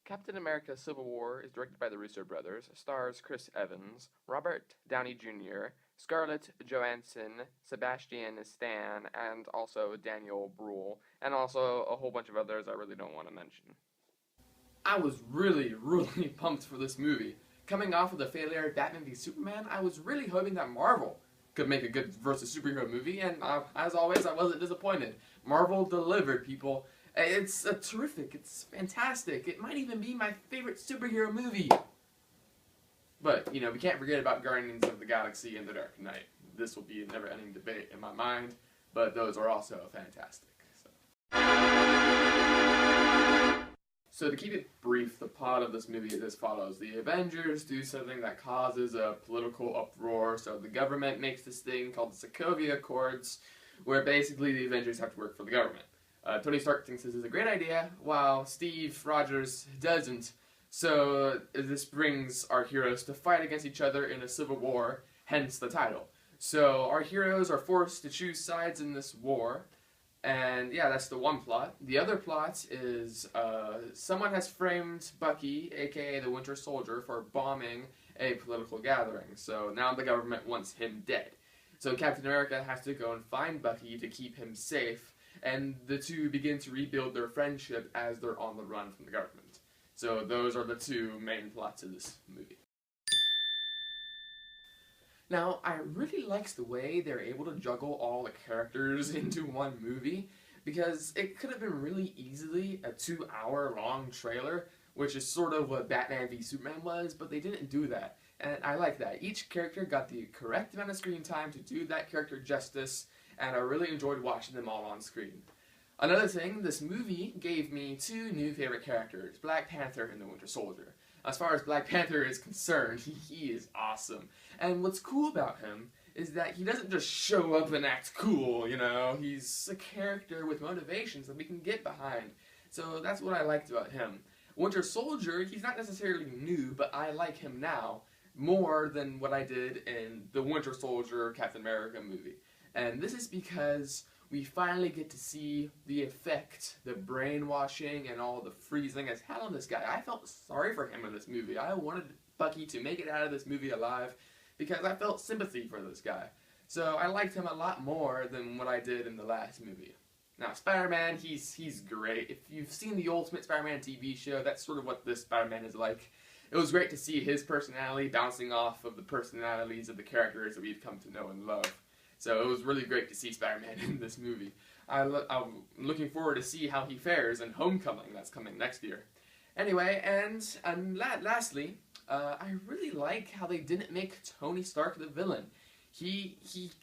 Captain America Civil War is directed by the Russo brothers, stars Chris Evans, Robert Downey Jr., Scarlett Johansson, Sebastian Stan, and also Daniel Bruhl, and also a whole bunch of others I really don't want to mention. I was really pumped for this movie. Coming off of the failure of Batman v Superman, I was really hoping that Marvel could make a good versus superhero movie, and as always, I wasn't disappointed. Marvel delivered, people. It's terrific, it's fantastic, it might even be my favorite superhero movie. But, you know, we can't forget about Guardians of the Galaxy and The Dark Knight. This will be a never-ending debate in my mind, but those are also fantastic. So to keep it brief, the plot of this movie is as follows. The Avengers do something that causes a political uproar, so the government makes this thing called the Sokovia Accords, where basically the Avengers have to work for the government. Tony Stark thinks this is a great idea, while Steve Rogers doesn't. So this brings our heroes to fight against each other in a civil war, hence the title. So our heroes are forced to choose sides in this war, and yeah, that's the one plot. The other plot is someone has framed Bucky, aka the Winter Soldier, for bombing a political gathering. So now the government wants him dead. So Captain America has to go and find Bucky to keep him safe, and the two begin to rebuild their friendship as they're on the run from the government. So those are the two main plots of this movie. Now, I really liked the way they're able to juggle all the characters into one movie, because it could have been really easily a 2-hour-long trailer, which is sort of what Batman v Superman was, but they didn't do that. And I like that. Each character got the correct amount of screen time to do that character justice, and I really enjoyed watching them all on screen. Another thing, this movie gave me two new favorite characters, Black Panther and the Winter Soldier. As far as Black Panther is concerned, he is awesome. And what's cool about him is that he doesn't just show up and act cool, you know. He's a character with motivations that we can get behind. So that's what I liked about him. Winter Soldier, he's not necessarily new, but I like him now more than what I did in the Winter Soldier Captain America movie. And this is because we finally get to see the effect, the brainwashing, and all the freezing has had on this guy. I felt sorry for him in this movie. I wanted Bucky to make it out of this movie alive because I felt sympathy for this guy. So I liked him a lot more than what I did in the last movie. Now, Spider-Man, he's great. If you've seen the Ultimate Spider-Man TV show, that's sort of what this Spider-Man is like. It was great to see his personality bouncing off of the personalities of the characters that we've come to know and love. So it was really great to see Spider-Man in this movie. I'm looking forward to see how he fares in Homecoming that's coming next year. Anyway, and lastly, I really like how they didn't make Tony Stark the villain. He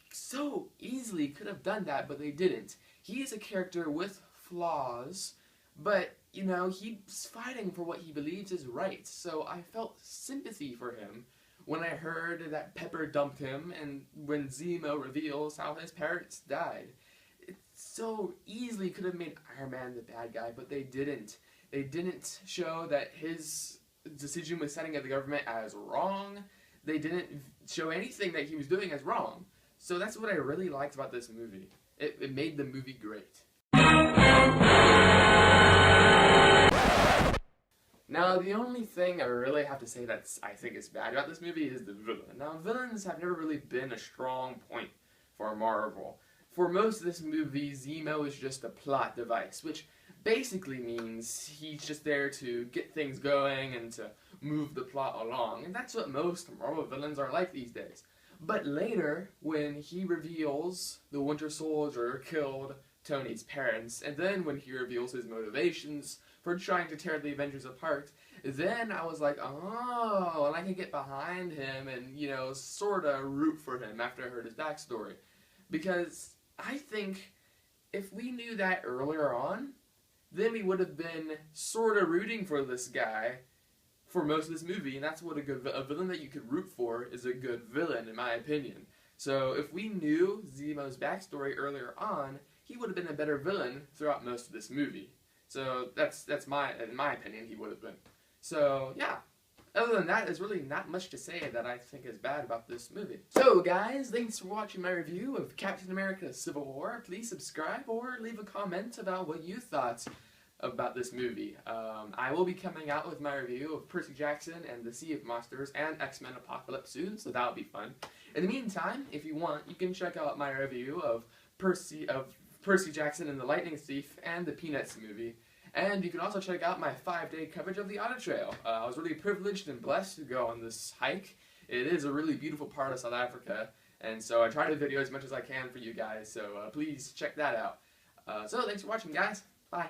so easily could have done that, but they didn't. He is a character with flaws, but, you know, he's fighting for what he believes is right. So I felt sympathy for him when I heard that Pepper dumped him, and when Zemo reveals how his parents died. It so easily could have made Iron Man the bad guy, but they didn't. They didn't show that his decision with setting up the government as wrong. They didn't show anything that he was doing as wrong. So that's what I really liked about this movie. It made the movie great. Now, the only thing I really have to say I think is bad about this movie is the villain. Now, villains have never really been a strong point for Marvel. For most of this movie, Zemo is just a plot device, which basically means he's just there to get things going and to move the plot along. And that's what most Marvel villains are like these days. But later, when he reveals the Winter Soldier killed Tony's parents, and then when he reveals his motivations for trying to tear the Avengers apart, then I was like, oh, and I can get behind him and, you know, sorta root for him after I heard his backstory. Because I think if we knew that earlier on, then we would have been sorta rooting for this guy for most of this movie, and that's what a villain that you could root for is a good villain, in my opinion. So if we knew Zemo's backstory earlier on, he would have been a better villain throughout most of this movie. So that's in my opinion, he would have been. So yeah, other than that, there's really not much to say that I think is bad about this movie. So guys, thanks for watching my review of Captain America Civil War. Please subscribe or leave a comment about what you thought about this movie. I will be coming out with my review of Percy Jackson and the Sea of Monsters and X-Men Apocalypse soon, so that'll be fun. In the meantime, if you want, you can check out my review of Percy Jackson and the Lightning Thief and the Peanuts movie. And you can also check out my 5-day coverage of the Otter Trail. I was really privileged and blessed to go on this hike. It is a really beautiful part of South Africa, and so I try to video as much as I can for you guys, so please check that out. So thanks for watching, guys. Bye.